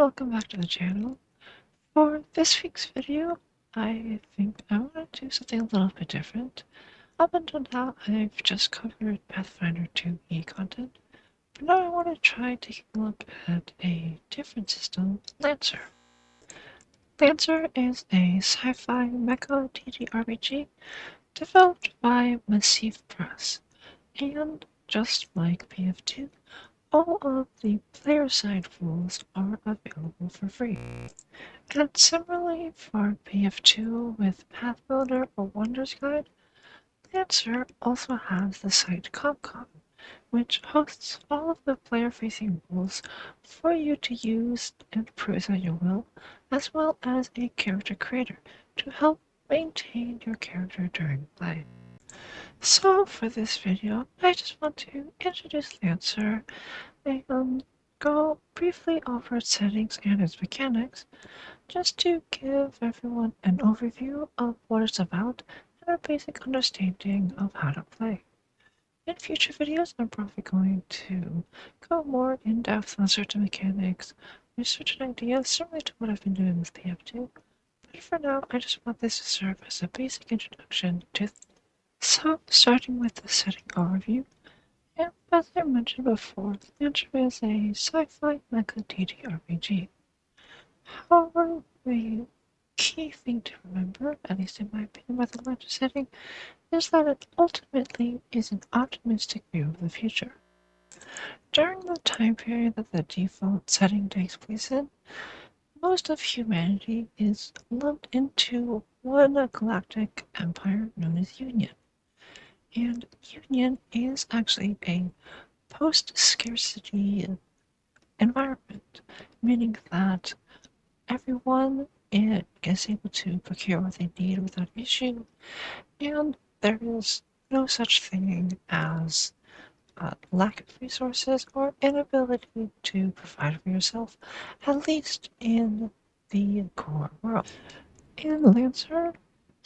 welcome back to the channel. For this week's video, I think I want to do something a little bit different. Up until now, I've just covered Pathfinder 2e content, but now I want to try taking a look at a different system, Lancer. Lancer is a sci-fi mecha TTRPG developed by Massif Press, and just like PF2, all of the player side rules are available for free. And similarly for PF2 with Path Builder or Wonders Guide, Lancer also has the site ComCom, which hosts all of the player-facing rules for you to use and peruse at your will, as well as a character creator to help maintain your character during play. So for this video, I just want to introduce Lancer and go briefly over its settings and its mechanics, just to give everyone an overview of what it's about and a basic understanding of how to play. In future videos, I'm probably going to go more in depth on certain mechanics or certain ideas, similar to what I've been doing with PF2. But for now, I just want this to serve as a basic introduction to. So, starting with the setting overview, and as I mentioned before, Lancer is a sci-fi mecha TTRPG. However, the key thing to remember, at least in my opinion, with the Lancer setting, is that it ultimately is an optimistic view of the future. During the time period that the default setting takes place in, most of humanity is lumped into one galactic empire known as Union. And Union is actually a post-scarcity environment, meaning that everyone is able to procure what they need without issue, and there is no such thing as lack of resources or inability to provide for yourself, at least in the core world. In Lancer,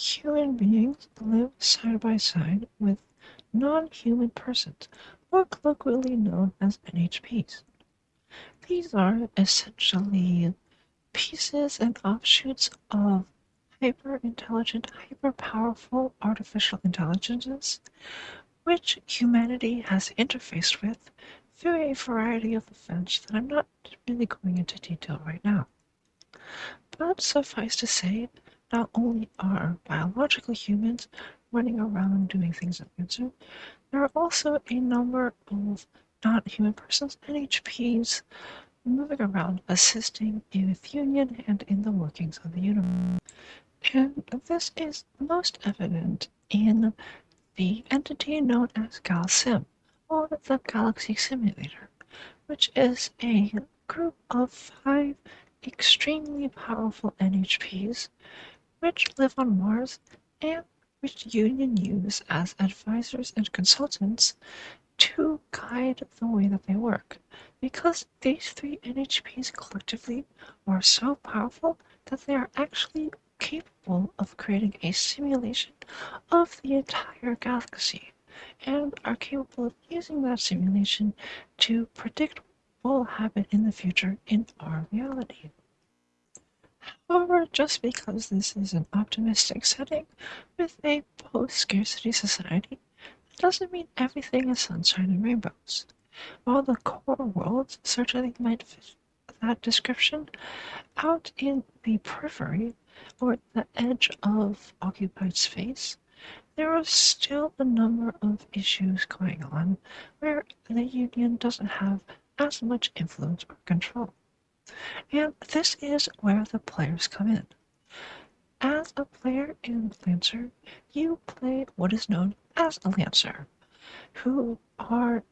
human beings live side by side with non-human persons, or colloquially known as NHPs. These are essentially pieces and offshoots of hyper-intelligent, hyper-powerful artificial intelligences, which humanity has interfaced with through a variety of events that I'm not really going into detail right now. But suffice to say, not only are biological humans running around doing things in Lancer, there are also a number of non-human persons, NHPs, moving around assisting with Union and in the workings of the universe. And this is most evident in the entity known as GalSim, or the Galaxy Simulator, which is a group of 5 extremely powerful NHPs which live on Mars and which Union use as advisors and consultants to guide the way that they work, because these 3 NHPs collectively are so powerful that they are actually capable of creating a simulation of the entire galaxy, and are capable of using that simulation to predict what will happen in the future in our reality. However, just because this is an optimistic setting with a post-scarcity society, doesn't mean everything is sunshine and rainbows. While the core worlds certainly might fit that description, out in the periphery, or the edge of occupied space, there are still a number of issues going on where the Union doesn't have as much influence or control. And this is where the players come in. As a player in Lancer, you play what is known as a Lancer, who are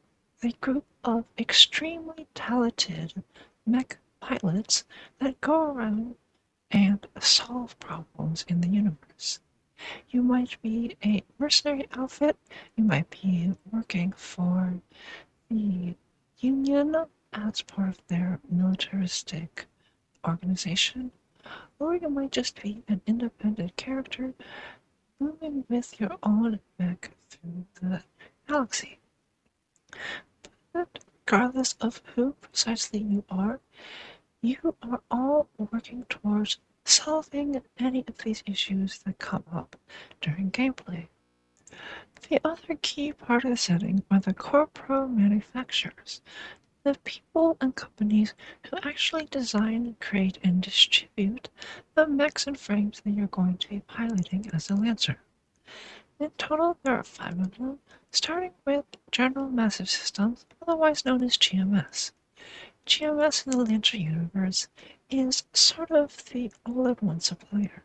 a group of extremely talented mech pilots that go around and solve problems in the universe. You might be a mercenary outfit, you might be working for the Union as part of their militaristic organization, or you might just be an independent character moving with your own mech through the galaxy. But regardless of who precisely you are, You are all working towards solving any of these issues that come up during gameplay. The other key part of the setting are the core pro manufacturers, the people and companies who actually design, create, and distribute the mechs and frames that you're going to be piloting as a Lancer. In total, there are 5 of them, starting with General Massive Systems, otherwise known as GMS. GMS in the Lancer universe is sort of the all-in-one supplier.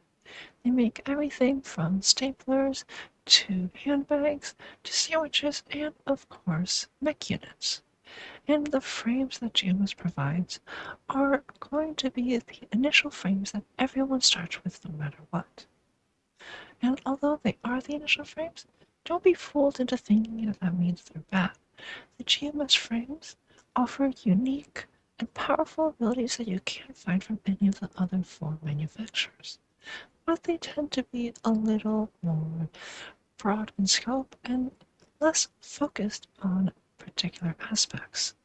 They make everything from staplers to handbags to sandwiches and, of course, mech units. And the frames that GMS provides are going to be the initial frames that everyone starts with no matter what. And although they are the initial frames, don't be fooled into thinking that means they're bad. The GMS frames offer unique and powerful abilities that you can't find from any of the other 4 manufacturers, but they tend to be a little more broad in scope and less focused on particular aspects.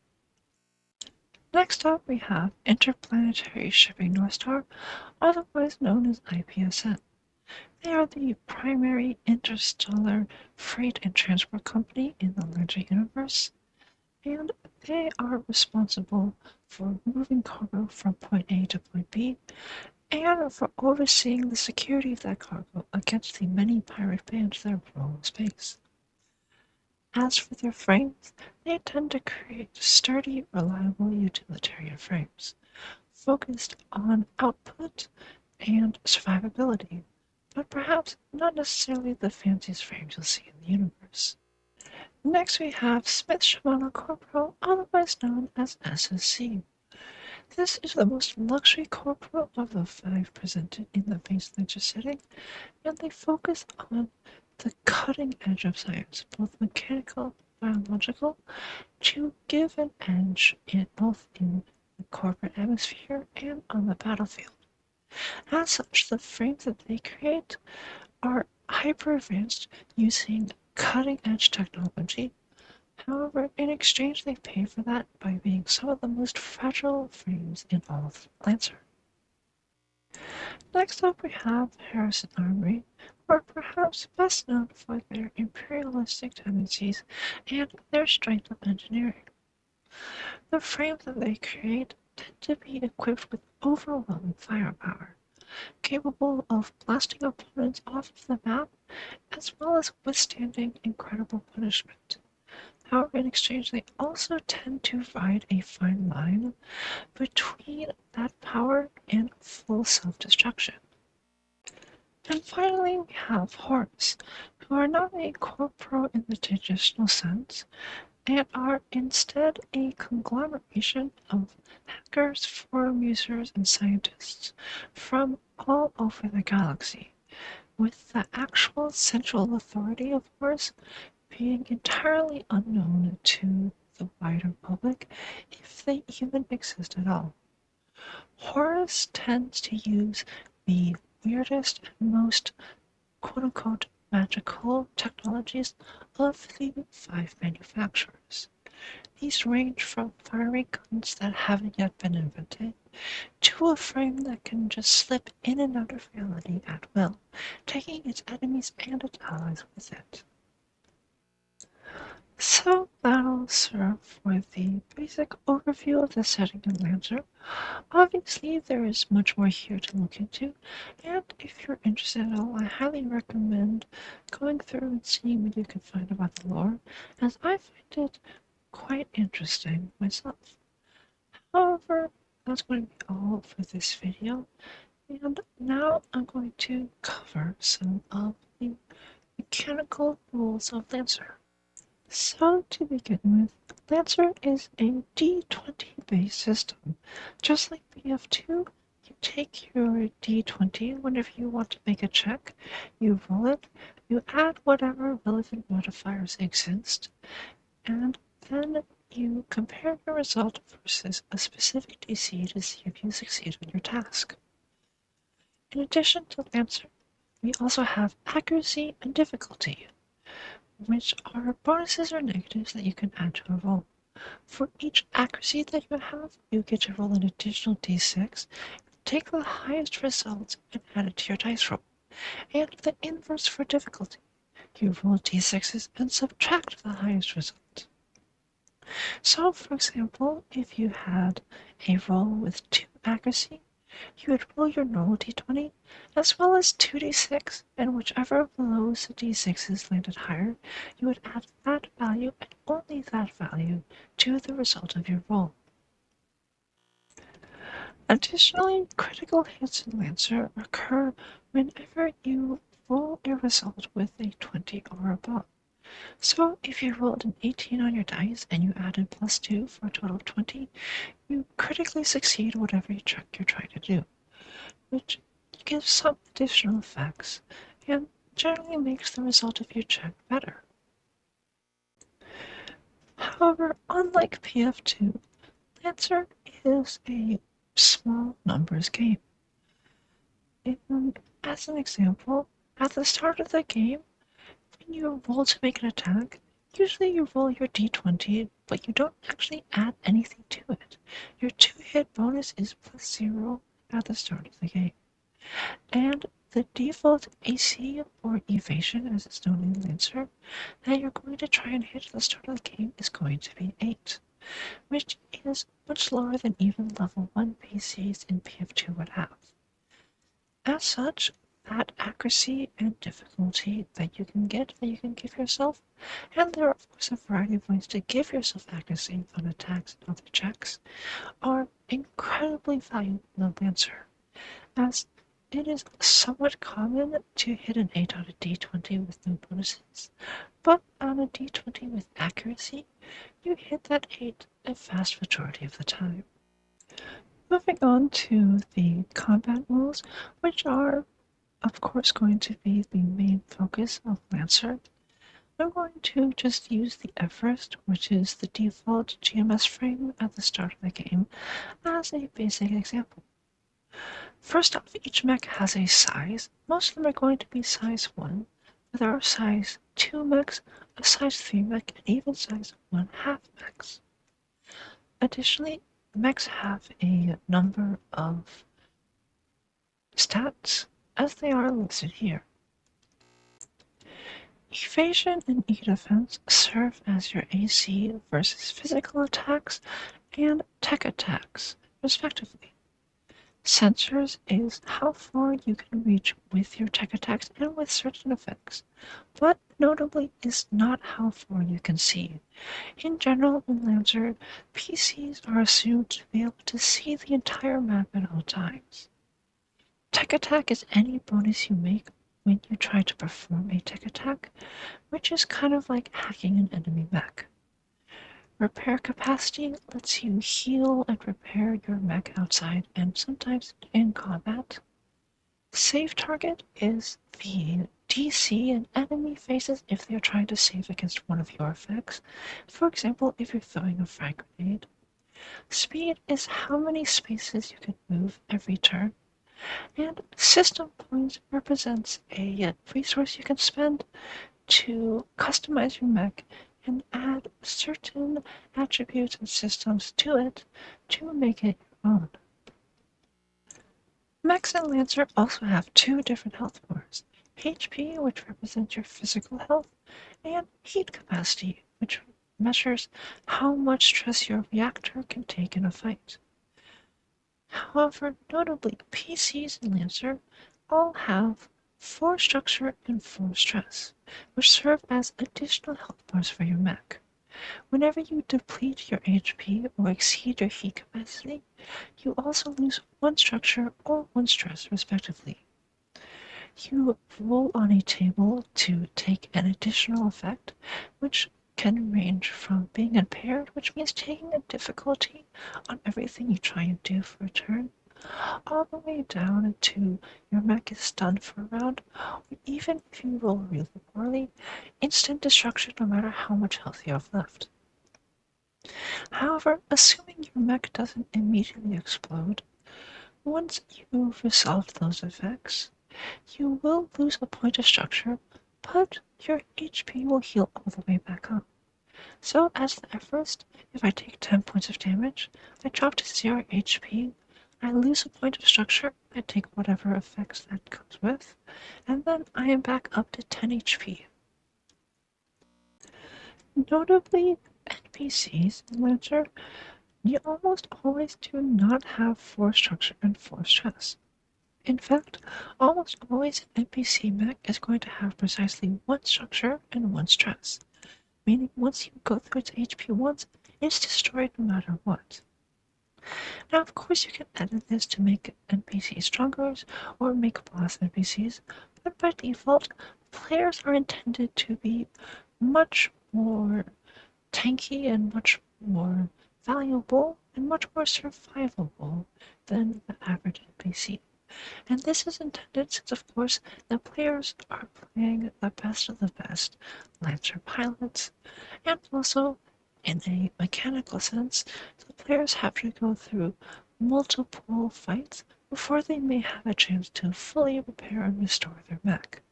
Next up, we have Interplanetary Shipping North Star, otherwise known as IPSN. They are the primary interstellar freight and transport company in the Lancer universe, and they are responsible for moving cargo from point A to point B and for overseeing the security of that cargo against the many pirate bands that roam space. As for their frames, they tend to create sturdy, reliable utilitarian frames, focused on output and survivability, but perhaps not necessarily the fanciest frames you'll see in the universe. Next we have Smith Shimano Corporal, otherwise known as SSC. This is the most luxury corporal of the 5 presented in the base Lancer setting, and they focus on the cutting edge of science, both mechanical and biological, to give an edge both in the corporate atmosphere and on the battlefield. As such, the frames that they create are hyper advanced using cutting edge technology. However, in exchange, they pay for that by being some of the most fragile frames in all of Lancer. Next up, we have Harrison Armory, who are perhaps best known for their imperialistic tendencies and their strength of engineering. The frames that they create tend to be equipped with overwhelming firepower, capable of blasting opponents off of the map, as well as withstanding incredible punishment. However, in exchange, they also tend to ride a fine line between that power and full self-destruction. And finally, we have Horus, who are not a corporal in the traditional sense, and are instead a conglomeration of hackers, forum users, and scientists from all over the galaxy, with the actual central authority, of course, being entirely unknown to the wider public, if they even exist at all. Horus tends to use the weirdest and most quote-unquote magical technologies of the 5 manufacturers. These range from firing guns that haven't yet been invented, to a frame that can just slip in and out of reality at will, taking its enemies and its allies with it. So that'll serve for the basic overview of the setting in Lancer. Obviously, there is much more here to look into, and if you're interested at all, I highly recommend going through and seeing what you can find about the lore, as I find it quite interesting myself. However, that's going to be all for this video, and now I'm going to cover some of the mechanical rules of Lancer. So to begin with, Lancer is a D20 based system. Just like BF2, you take your D20 whenever you want to make a check, you roll it, you add whatever relevant modifiers exist, and then you compare your result versus a specific DC to see if you succeed on your task. In addition to Lancer, we also have accuracy and difficulty, which are bonuses or negatives that you can add to a roll. For each accuracy that you have, you get to roll an additional d6, take the highest result and add it to your dice roll. And the inverse for difficulty. You roll d6s and subtract the highest result. So, for example, if you had a roll with 2 accuracy, you would roll your normal d20 as well as 2d6, and whichever of those d6s landed higher, you would add that value and only that value to the result of your roll. Additionally, critical hits in Lancer occur whenever you roll a result with a 20 or above. So if you rolled an 18 on your dice and you added +2 for a total of 20, you critically succeed whatever check you're trying to do, which gives some additional effects and generally makes the result of your check better. However, unlike PF2, Lancer is a small numbers game. As an example, at the start of the game, when you roll to make an attack, usually you roll your d20, but you don't actually add anything to it. Your 2-hit bonus is +0 at the start of the game. And the default AC, or evasion as it's known in Lancer, that you're going to try and hit at the start of the game is going to be 8, which is much lower than even level 1 PCs in PF2 would have. As such, that accuracy and difficulty that you can give yourself, and there are of course a variety of ways to give yourself accuracy on attacks and other checks, are incredibly valuable in Lancer, as it is somewhat common to hit an 8 on a d20 with no bonuses, but on a d20 with accuracy, you hit that 8 a vast majority of the time. Moving on to the combat rules, which are of course going to be the main focus of Lancer. I'm going to just use the Everest, which is the default GMS frame at the start of the game, as a basic example. First off, each mech has a size. Most of them are going to be size 1, but there are size 2 mechs, a size 3 mech, and even size 1/2 mechs. Additionally, mechs have a number of stats, as they are listed here. Evasion and E-defense serve as your AC versus physical attacks and tech attacks, respectively. Sensors is how far you can reach with your tech attacks and with certain effects, but notably is not how far you can see. In general, in Lancer, PCs are assumed to be able to see the entire map at all times. Tech attack is any bonus you make when you try to perform a tech attack, which is kind of like hacking an enemy mech. Repair capacity lets you heal and repair your mech outside and sometimes in combat. Save target is the DC an enemy faces if they're trying to save against one of your effects. For example, if you're throwing a frag grenade. Speed is how many spaces you can move every turn. And system points represents a resource you can spend to customize your mech and add certain attributes and systems to it to make it your own. Mechs and Lancer also have 2 different health bars, HP, which represents your physical health, and heat capacity, which measures how much stress your reactor can take in a fight. However, notably, PCs and Lancer all have 4 structure and 4 stress, which serve as additional health bars for your mech. Whenever you deplete your HP or exceed your heat capacity, you also lose 1 structure or 1 stress, respectively. You roll on a table to take an additional effect, which can range from being impaired, which means taking a difficulty on everything you try and do for a turn, all the way down to your mech is stunned for a round, or even if you roll really poorly, instant destruction no matter how much health you have left. However, assuming your mech doesn't immediately explode, once you've resolved those effects, you will lose a point of structure, but your HP will heal all the way back up. So as the Everest, if I take 10 points of damage, I drop to 0 HP, I lose a point of structure, I take whatever effects that comes with, and then I am back up to 10 HP. Notably, NPCs in Lancer, you almost always do not have 4 structure and 4 stress. In fact, almost always an NPC mech is going to have precisely 1 structure and 1 stress, meaning once you go through its HP once, it's destroyed no matter what. Now, of course, you can edit this to make NPCs stronger or make boss NPCs, but by default, players are intended to be much more tanky and much more valuable and much more survivable than the average NPC. And this is intended since, of course, the players are playing the best of the best Lancer pilots, and also, in a mechanical sense, the players have to go through multiple fights before they may have a chance to fully repair and restore their mech.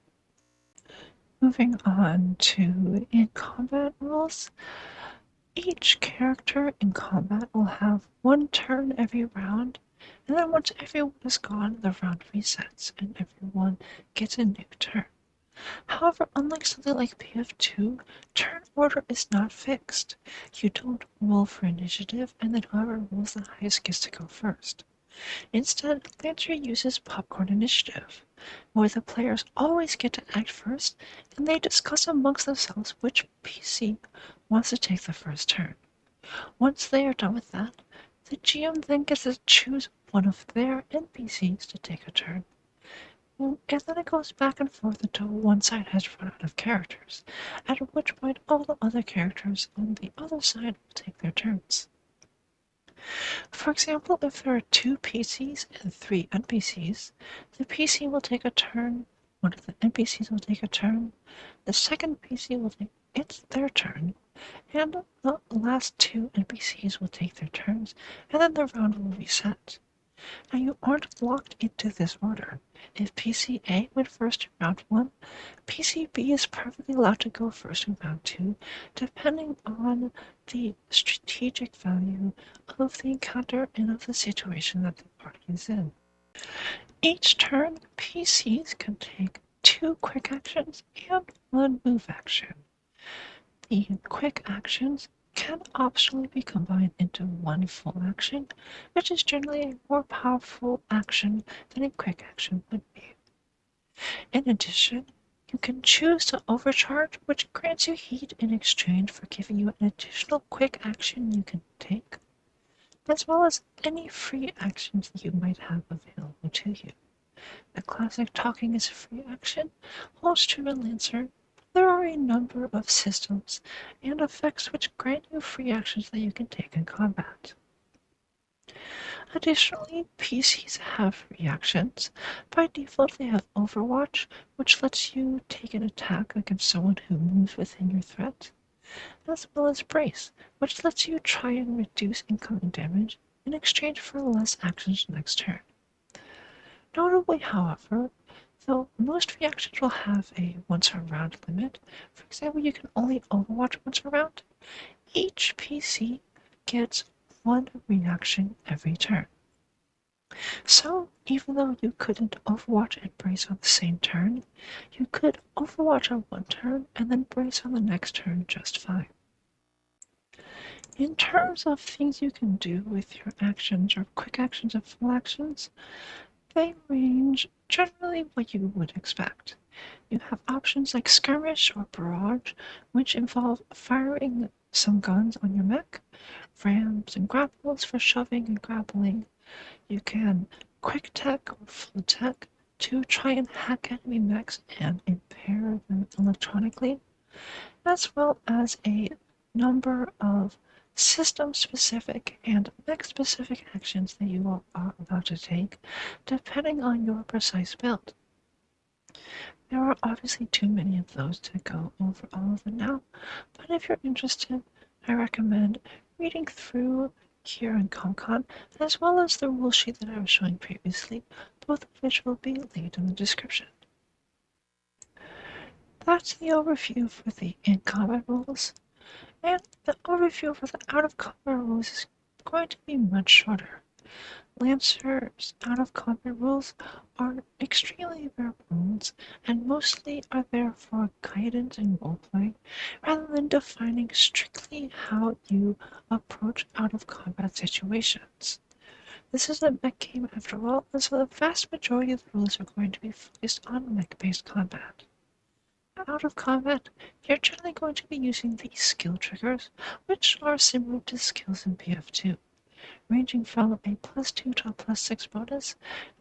Moving on to in-combat rules. Each character in combat will have 1 turn every round, and then once everyone is gone, the round resets and everyone gets a new turn. However, unlike something like BF2, turn order is not fixed. You don't roll for initiative, and then whoever rolls the highest gets to go first. Instead, Lancer uses popcorn initiative, where the players always get to act first, and they discuss amongst themselves which PC wants to take the first turn. Once they are done with that, the GM then gets to choose one of their NPCs to take a turn. And then it goes back and forth until one side has run out of characters, at which point all the other characters on the other side will take their turns. For example, if there are 2 PCs and 3 NPCs, the PC will take a turn, one of the NPCs will take a turn, the second PC will take their turn, and the last 2 NPCs will take their turns, and then the round will reset. Now you aren't locked into this order. If PC A went first in round 1, PC B is perfectly allowed to go first in round 2, depending on the strategic value of the encounter and of the situation that the party is in. Each turn, PCs can take 2 quick actions and 1 move action. The quick actions can optionally be combined into 1 full action, which is generally a more powerful action than a quick action would be. In addition, you can choose to overcharge, which grants you heat in exchange for giving you an additional quick action you can take, as well as any free actions that you might have available to you. The classic talking is a free action holds true in Lancer. There are a number of systems and effects which grant you free actions that you can take in combat. Additionally, PCs have reactions. By default, they have Overwatch, which lets you take an attack against someone who moves within your threat, as well as Brace, which lets you try and reduce incoming damage in exchange for less actions next turn. Notably, however, though most reactions will have a once a round limit, for example, you can only Overwatch once a round, each PC gets 1 reaction every turn. So, even though you couldn't Overwatch and Brace on the same turn, you could Overwatch on one turn and then Brace on the next turn just fine. In terms of things you can do with your actions or quick actions and full actions, they range generally what you would expect. You have options like Skirmish or Barrage, which involve firing some guns on your mech, rams and grapples for shoving and grappling. You can quick tech or full tech to try and hack enemy mechs and impair them electronically, as well as a number of system-specific and mech-specific actions that you are about to take, depending on your precise build. There are obviously too many of those to go over all of them now, but if you're interested, I recommend reading through here in ComCon, as well as the rule sheet that I was showing previously, both of which will be linked in the description. That's the overview for the in-combat rules. And the overview for the out-of-combat rules is going to be much shorter. Lancer's out-of-combat rules are extremely bare bones and mostly are there for guidance and roleplay rather than defining strictly how you approach out-of-combat situations. This is a mech game after all, and so the vast majority of the rules are going to be focused on mech-based combat. Out of combat, you're generally going to be using these skill triggers, which are similar to skills in BF2, ranging from a +2 to a +6 bonus.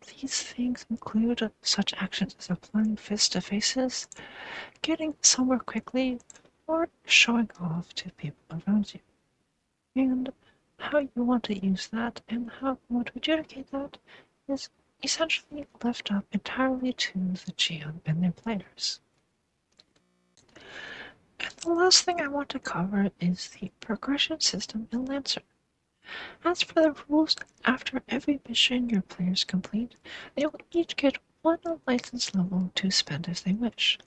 These things include such actions as applying fists to faces, getting somewhere quickly, or showing off to people around you. And how you want to use that and how you want to adjudicate that is essentially left up entirely to the GM and their players. And the last thing I want to cover is the progression system in Lancer. As for the rules, after every mission your players complete, they will each get one license level to spend as they wish.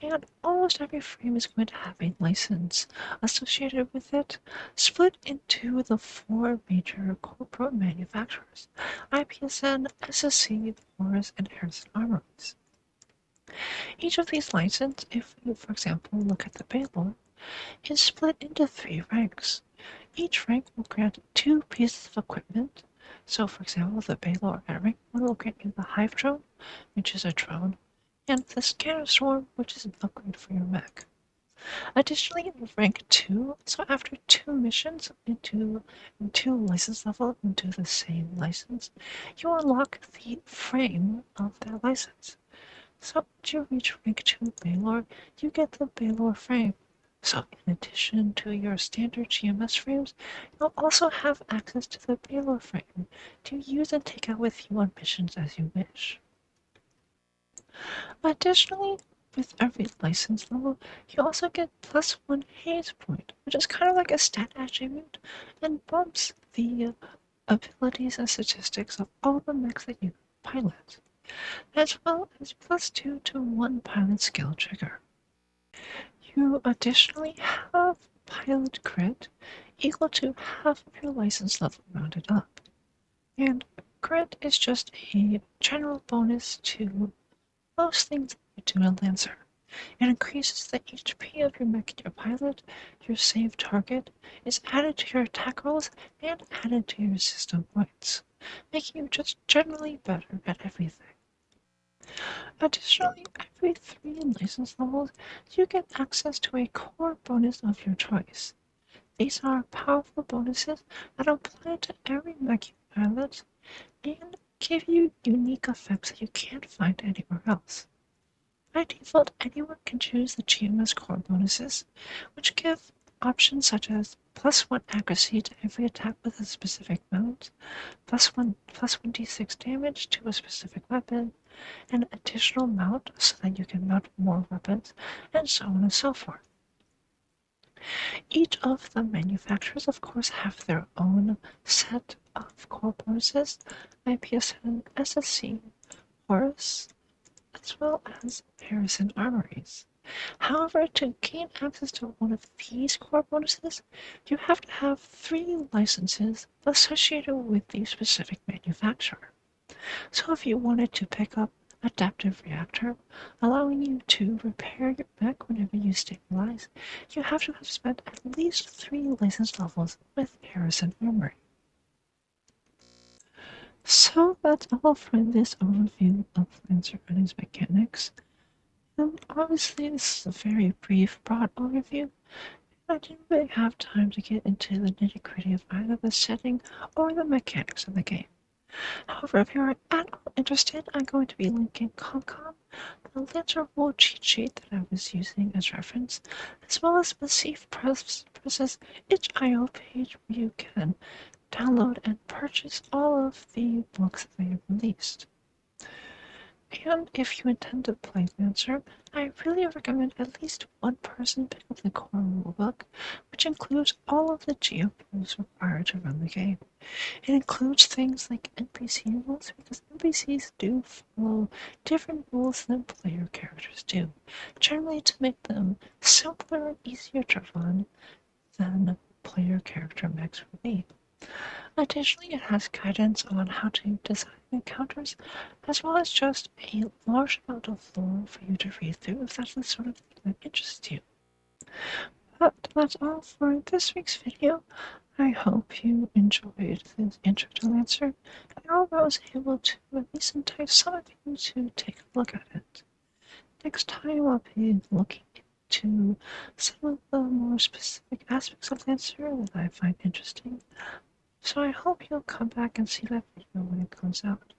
And almost every frame is going to have a license associated with it, split into the four major corporate manufacturers: IPSN, SSC, Horus, and Harrison Armories. Each of these licenses, if you, for example, look at the Baylor, is split into 3 ranks. Each rank will grant 2 pieces of equipment. So, for example, the Baylor at rank 1 will grant you the Hive Drone, which is a drone, and the Scanner Swarm, which is an upgrade for your mech. Additionally, in rank 2, so after 2 missions into 2 license levels into the same license, you unlock the frame of that license. So once you reach rank 2 Baylor, you get the Baylor frame. So in addition to your standard GMS frames, you'll also have access to the Baylor frame to use and take out with you on missions as you wish. Additionally, with every license level, you also get +1 haze point, which is kind of like a stat attribute and bumps the abilities and statistics of all the mechs that you pilot, as well as +2 to 1 pilot skill trigger. You additionally have pilot crit equal to half of your license level rounded up. And crit is just a general bonus to most things that you do in Lancer. It increases the HP of your mech and your pilot, your save target is added to your attack rolls, and added to your system points, making you just generally better at everything. Additionally, every 3 license levels, you get access to a core bonus of your choice. These are powerful bonuses that apply to every mech you pilot and give you unique effects that you can't find anywhere else. By default, anyone can choose the GMS core bonuses, which give options such as +1 accuracy to every attack with a specific mount, +1d6 damage to a specific weapon, an additional mount so that you can mount more weapons, and so on and so forth. Each of the manufacturers, of course, have their own set of core bonuses: IPSN, SSC, Horus, as well as Harrison Armories. However, to gain access to one of these core bonuses, you have to have 3 licenses associated with the specific manufacturer. So if you wanted to pick up Adaptive Reactor, allowing you to repair your mech whenever you stabilize, you have to have spent at least 3 license levels with Harrison Armory. So that's all for this overview of Lancer and its mechanics. Obviously, this is a very brief, broad overview. I didn't really have time to get into the nitty-gritty of either the setting or the mechanics of the game. However, if you're at all interested, I'm going to be linking ComCom, the Lancer rule cheat sheet that I was using as reference, as well as Massif Press's itch.io page where you can download and purchase all of the books that they have released. And if you intend to play Lancer, I really recommend at least one person pick up the core rulebook, which includes all of the geo rules required to run the game. It includes things like NPC rules, because NPCs do follow different rules than player characters do, generally to make them simpler and easier to run, then player character mix for me. Additionally, it has guidance on how to design encounters, as well as just a large amount of lore for you to read through if that's the sort of thing that interests you. But that's all for this week's video. I hope you enjoyed this intro to Lancer, and I hope I was able to at least entice some of you to take a look at it. Next time I'll be looking into some of the more specific aspects of Lancer that I find interesting, so I hope you'll come back and see that video when it comes out.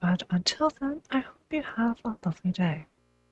But until then, I hope you have a lovely day.